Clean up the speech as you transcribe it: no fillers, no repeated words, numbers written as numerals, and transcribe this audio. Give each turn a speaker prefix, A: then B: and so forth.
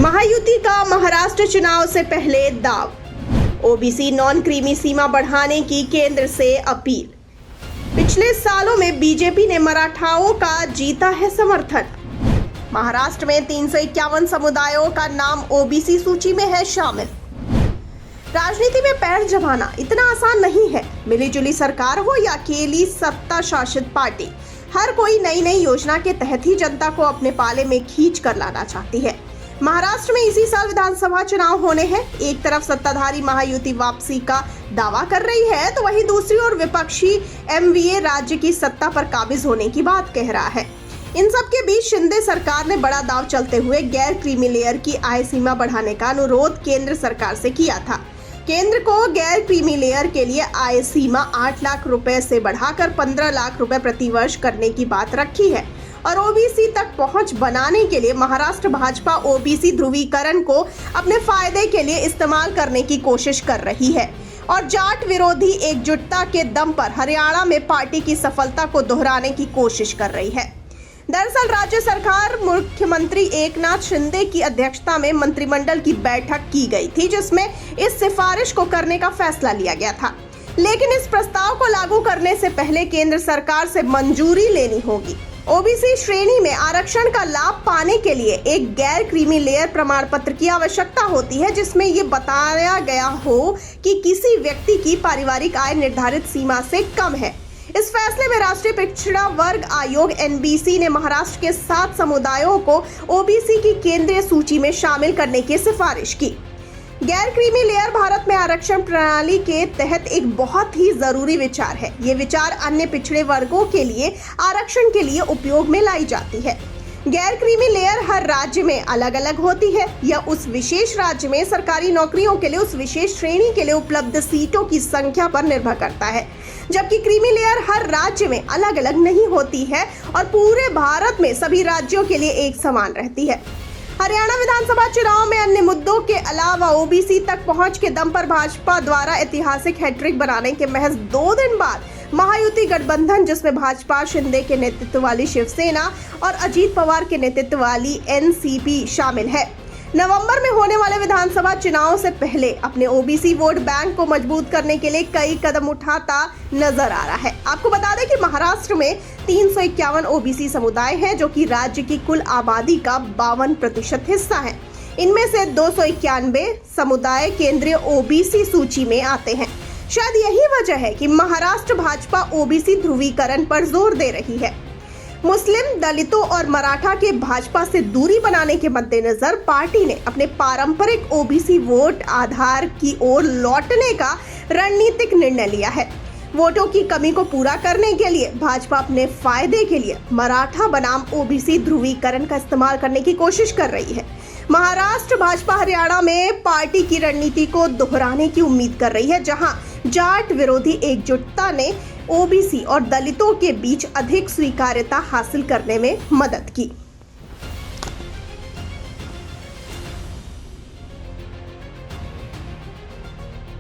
A: महायुति का महाराष्ट्र चुनाव से पहले दाव। ओबीसी नॉन क्रीमी सीमा बढ़ाने की केंद्र से अपील। पिछले सालों में बीजेपी ने मराठाओं का जीता है समर्थन। महाराष्ट्र में 351 समुदायों का नाम ओबीसी सूची में है शामिल। राजनीति में पैर जमाना इतना आसान नहीं है। मिलीजुली सरकार हो या अकेली सत्ता शासित पार्टी, हर कोई नई नई योजना के तहत ही जनता को अपने पाले में खींच कर लाना चाहती है। महाराष्ट्र में इसी साल विधानसभा चुनाव होने हैं। एक तरफ सत्ताधारी महायुति वापसी का दावा कर रही है, तो वहीं दूसरी ओर विपक्षी एमवीए राज्य की सत्ता पर काबिज होने की बात कह रहा है। इन सब के बीच शिंदे सरकार ने बड़ा दाव चलते हुए गैर क्रीमी लेयर की आय सीमा बढ़ाने का अनुरोध केंद्र सरकार से किया था। केंद्र को गैर क्रीमी लेयर के लिए आय सीमा 8 लाख रुपए से बढ़ाकर 15 लाख रुपए प्रति वर्ष करने की बात रखी है और ओबीसी तक पहुंच बनाने के लिए महाराष्ट्र भाजपा ओबीसी ध्रुवीकरण को अपने फायदे के लिए इस्तेमाल करने की कोशिश कर रही है और जाट विरोधी एकजुटता के दम पर हरियाणा में पार्टी की सफलता को दोहराने की कोशिश कर रही है। दरअसल राज्य सरकार मुख्यमंत्री एकनाथ शिंदे की अध्यक्षता में मंत्रिमंडल की बैठक की गई थी, जिसमें इस सिफारिश को करने का फैसला लिया गया था। लेकिन इस प्रस्ताव को लागू करने से पहले केंद्र सरकार से मंजूरी लेनी होगी। ओबीसी श्रेणी में आरक्षण का लाभ पाने के लिए एक गैर क्रीमी लेयर प्रमाण पत्र की आवश्यकता होती है, जिसमें ये बताया गया हो कि किसी व्यक्ति की पारिवारिक आय निर्धारित सीमा से कम है। इस फैसले में राष्ट्रीय पिछड़ा वर्ग आयोग एनबीसी ने महाराष्ट्र के 7 समुदायों को ओबीसी की केंद्रीय सूची में शामिल करने की सिफारिश की। गैर क्रीमी लेयर भारत में आरक्षण प्रणाली के तहत एक बहुत ही जरूरी विचार है। ये विचार अन्य पिछड़े वर्गों के लिए आरक्षण के लिए उपयोग में लाई जाती है। गैर क्रीमी लेयर हर राज्य में अलग अलग होती है। यह उस विशेष राज्य में सरकारी नौकरियों के लिए उस विशेष श्रेणी के लिए उपलब्ध सीटों की संख्या पर निर्भर करता है, जबकि क्रीमी लेयर हर राज्य में अलग अलग नहीं होती है और पूरे भारत में सभी राज्यों के लिए एक समान रहती है। हरियाणा विधानसभा चुनाव में अन्य मुद्दों के अलावा ओबीसी तक पहुंच के दम पर भाजपा द्वारा ऐतिहासिक हैट्रिक बनाने के महज 2 दिन बाद महायुति गठबंधन, जिसमें भाजपा शिंदे के नेतृत्व वाली शिवसेना और अजीत पवार के नेतृत्व वाली एनसीपी शामिल है, नवंबर में होने वाले विधानसभा चुनाव से पहले अपने ओबीसी वोट बैंक को मजबूत करने के लिए कई कदम उठाता नजर आ रहा है। आपको बता दें कि महाराष्ट्र में 351 ओबीसी समुदाय हैं, जो कि राज्य की कुल आबादी का 52% हिस्सा है। इनमें से 291 समुदाय केंद्रीय ओबीसी सूची में आते हैं। शायद यही वजह है कि महाराष्ट्र भाजपा ओबीसी ध्रुवीकरण पर जोर दे रही है। मुस्लिम, दलितों और मराठा के भाजपा से दूरी बनाने के मद्देनजर पार्टी ने अपने पारंपरिक ओबीसी वोट आधार की ओर लौटने का रणनीतिक निर्णय लिया है। वोटों की कमी को पूरा करने के लिए भाजपा अपने फायदे के लिए मराठा बनाम ओबीसी ध्रुवीकरण का इस्तेमाल करने की कोशिश कर रही है। महाराष्ट्र भाजपा हरियाणा में पार्टी की रणनीति को दोहराने की उम्मीद कर रही है, जहां जाट विरोधी एकजुटता ने ओबीसी और दलितों के बीच अधिक स्वीकार्यता हासिल करने में मदद की।